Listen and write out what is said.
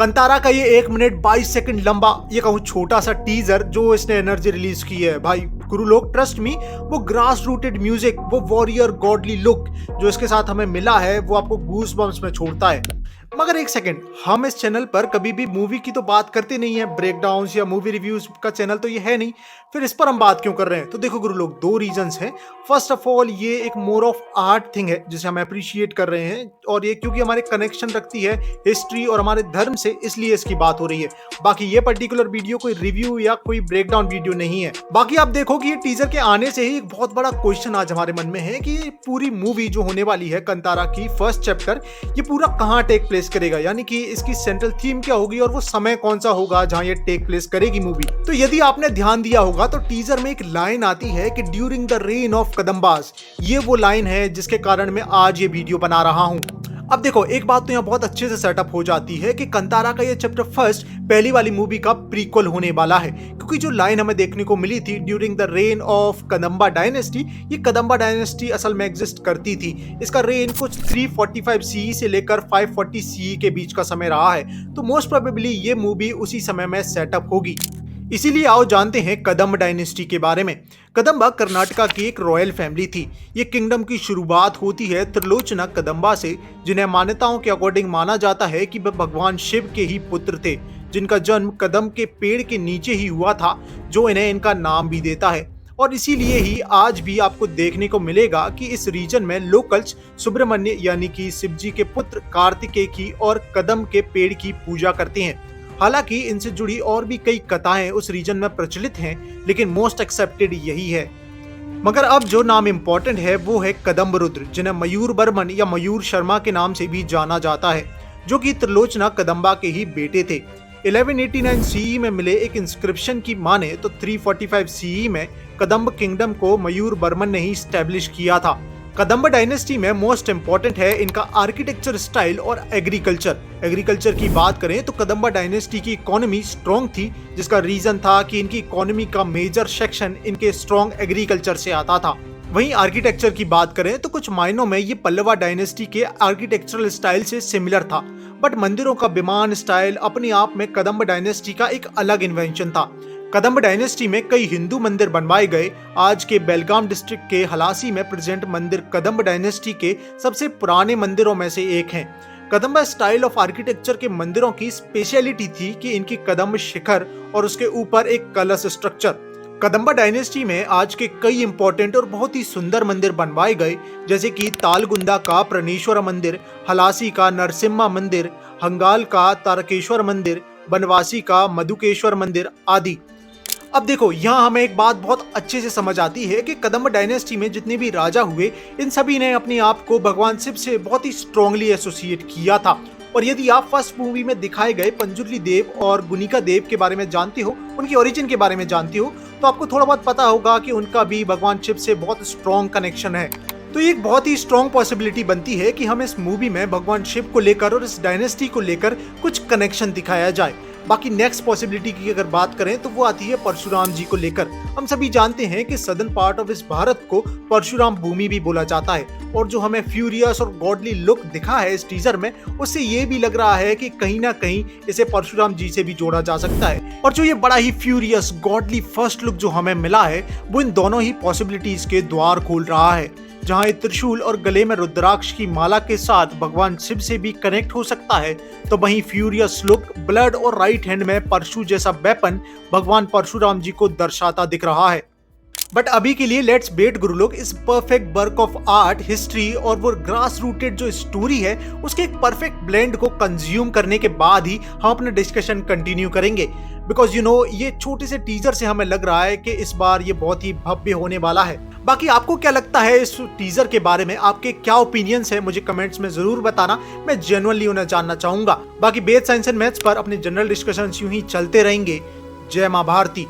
कंतारा का ये 1 minute 22 second लंबा ये कहूँ छोटा सा टीजर जो इसने एनर्जी रिलीज की है भाई गुरु लोग ट्रस्ट मी, वो ग्रास रूटेड म्यूजिक, वो वॉरियर गॉडली लुक जो इसके साथ हमें मिला है वो आपको गूस बम्स में छोड़ता है। मगर एक सेकंड, हम इस चैनल पर कभी भी मूवी की तो बात करते नहीं है, ब्रेकडाउन्स या मूवी रिव्यूज का चैनल तो ये है नहीं, फिर इस पर हम बात क्यों कर रहे हैं? तो देखो गुरु लोग, दो रीजंस हैं। फर्स्ट ऑफ ऑल ये एक मोर ऑफ आर्ट थिंग है जिसे हम अप्रिशिएट कर रहे हैं, और ये क्योंकि हमारे कनेक्शन रखती है हिस्ट्री और हमारे धर्म से, इसलिए इसकी बात हो रही है। बाकी ये पर्टिकुलर वीडियो कोई रिव्यू या कोई ब्रेकडाउन वीडियो नहीं है। बाकी आप देखो कि ये टीजर के आने से ही एक बहुत बड़ा क्वेश्चन आज हमारे मन में है कि ये पूरी मूवी जो होने वाली है कंतारा की फर्स्ट चैप्टर, ये पूरा कहाँ टेक प्लेस करेगा, यानी कि इसकी सेंट्रल थीम क्या होगी और वो समय कौन सा होगा जहां ये टेक प्लेस करेगी मूवी। तो यदि आपने ध्यान दिया होगा तो टीजर में एक लाइन आती है कि during the rain of Kadambas. ये वो लाइन है जिसके कारण मैं आज ये वीडियो बना रहा हूं। अब देखो, एक बात तो यहाँ बहुत अच्छे से सेटअप हो जाती है कि कंतारा का ये चैप्टर फर्स्ट पहली वाली मूवी का प्रीक्वल होने वाला है, क्योंकि जो लाइन हमें देखने को मिली थी during the rain of Kadamba dynasty, ये कदम्बा डायनेस्टी असल में एग्जिस्ट करती थी। इसका रेन कुछ 345 सीई से लेकर 540 सीई के बीच का समय रहा है, तो मोस्ट प्रोबेबली ये मूवी उसी समय में सेटअप होगी। इसीलिए आओ जानते हैं कदम्ब डायनेस्टी के बारे में। कदम्बा कर्नाटका की एक रॉयल फैमिली थी। ये किंगडम की शुरुआत होती है त्रिलोचना कदम्बा से, जिन्हें मान्यताओं के अकॉर्डिंग माना जाता है कि वे भगवान शिव के ही पुत्र थे, जिनका जन्म कदम्ब के पेड़ के नीचे ही हुआ था, जो इन्हें इनका नाम भी देता है। और इसीलिए ही आज भी आपको देखने को मिलेगा कि इस रीजन में लोकल्स सुब्रमण्य यानी कि शिव जी के पुत्र कार्तिकेय की और कदम्ब के पेड़ की पूजा करते हैं। हालांकि इनसे जुड़ी और भी कई कथाएं उस रीजन में प्रचलित हैं, लेकिन मोस्ट एक्सेप्टेड यही है। मगर अब जो नाम इंपॉर्टेंट है वो है कदम्ब रुद्र, जिन्हें मयूर बर्मन या मयूर शर्मा के नाम से भी जाना जाता है, जो कि त्रिलोचना कदम्बा के ही बेटे थे। 1189 सीई में मिले एक इंस्क्रिप्शन की माने तो 345 सीई में कदम्ब किंगडम को मयूर बर्मन ने ही स्टैब्लिश किया था। कदम्ब डायनेस्टी में मोस्ट इंपॉर्टेंट है इनका आर्किटेक्चर स्टाइल और एग्रीकल्चर। एग्रीकल्चर की बात करें तो कदम्ब डायनेस्टी की इकोनॉमी स्ट्रॉन्ग थी, जिसका रीजन था कि इनकी इकोनॉमी का मेजर सेक्शन इनके स्ट्रॉन्ग एग्रीकल्चर से आता था। वहीं आर्किटेक्चर की बात करें तो कुछ मायनों में ये पल्लवा डायनेस्टी के आर्किटेक्चरल स्टाइल से सिमिलर था, बट मंदिरों का विमान स्टाइल अपने आप में कदम्ब डायनेस्टी का एक अलग इन्वेंशन था। कदम्ब डायनेस्टी में कई हिंदू मंदिर बनवाए गए। आज के बेलगाम डिस्ट्रिक्ट के हलासी में प्रेजेंट मंदिर कदम्ब डायनेस्टी के सबसे पुराने मंदिरों में से एक हैं। कदम्ब स्टाइल ऑफ आर्किटेक्चर के मंदिरों की स्पेशलिटी थी कि इनकी कदम्ब शिखर और उसके ऊपर एक कलश स्ट्रक्चर। कदम्बा डायनेस्टी में आज के कई इंपॉर्टेंट और बहुत ही सुंदर मंदिर बनवाए गए, जैसे कि तालगुंदा का प्रणेश्वर मंदिर, हलासी का नरसिम्हा मंदिर, हंगाल का तारकेश्वर मंदिर, बनवासी का मधुकेश्वर मंदिर आदि। अब देखो, यहाँ हमें एक बात बहुत अच्छे से समझ आती है कि कदम्ब डायनेस्टी में जितने भी राजा हुए, इन सभी ने अपने आप को भगवान शिव से बहुत ही स्ट्रांगली एसोसिएट किया था। और यदि आप फर्स्ट मूवी में दिखाए गए पंजुर्ली देव और गुनिका देव के बारे में जानते हो, उनकी ओरिजिन के बारे में जानते हो, तो आपको थोड़ा बहुत पता होगा कि उनका भी भगवान शिव से बहुत स्ट्रॉन्ग कनेक्शन है। तो ये एक बहुत ही स्ट्रॉन्ग पॉसिबिलिटी बनती है कि हम इस मूवी में भगवान शिव को लेकर और इस डायनेस्टी को लेकर कुछ कनेक्शन दिखाया जाए। बाकी नेक्स्ट पॉसिबिलिटी की अगर बात करें तो वो आती है परशुराम जी को लेकर। हम सभी जानते हैं कि सदर्न पार्ट ऑफ इस भारत को परशुराम भूमि भी बोला जाता है, और जो हमें फ्यूरियस और गॉडली लुक दिखा है इस टीजर में, उससे ये भी लग रहा है कि कहीं ना कहीं इसे परशुराम जी से भी जोड़ा जा सकता है। और जो ये बड़ा ही फ्यूरियस गॉडली फर्स्ट लुक जो हमें मिला है, वो इन दोनों ही पॉसिबिलिटीज के द्वार खोल रहा है, जहां ये त्रिशूल और गले में रुद्राक्ष की माला के साथ भगवान शिव से भी कनेक्ट हो सकता है, तो वहीं फ्यूरियस लुक, ब्लड और राइट हैंड में परशु जैसा वेपन भगवान परशुराम जी को दर्शाता दिख रहा है। बट अभी के लिए लेट्स वेट गुरु लोग, इस perfect work of art, history और वो ग्रास रूटेड जो स्टोरी है उसके एक परफेक्ट ब्लेंड को कंज्यूम करने के बाद ही हम अपना डिस्कशन कंटिन्यू करेंगे। बिकॉज ये छोटे से टीजर से हमें लग रहा है कि इस बार ये बहुत ही भव्य होने वाला है। बाकी आपको क्या लगता है इस टीजर के बारे में, आपके क्या ओपिनियंस है मुझे कमेंट्स में जरूर बताना, मैं जेन्युइनली उन्हें जानना चाहूंगा। बाकी बेथ साइंस एंड मैथ्स पर अपने जनरल डिस्कशंस यूं ही चलते रहेंगे। जय मां भारती।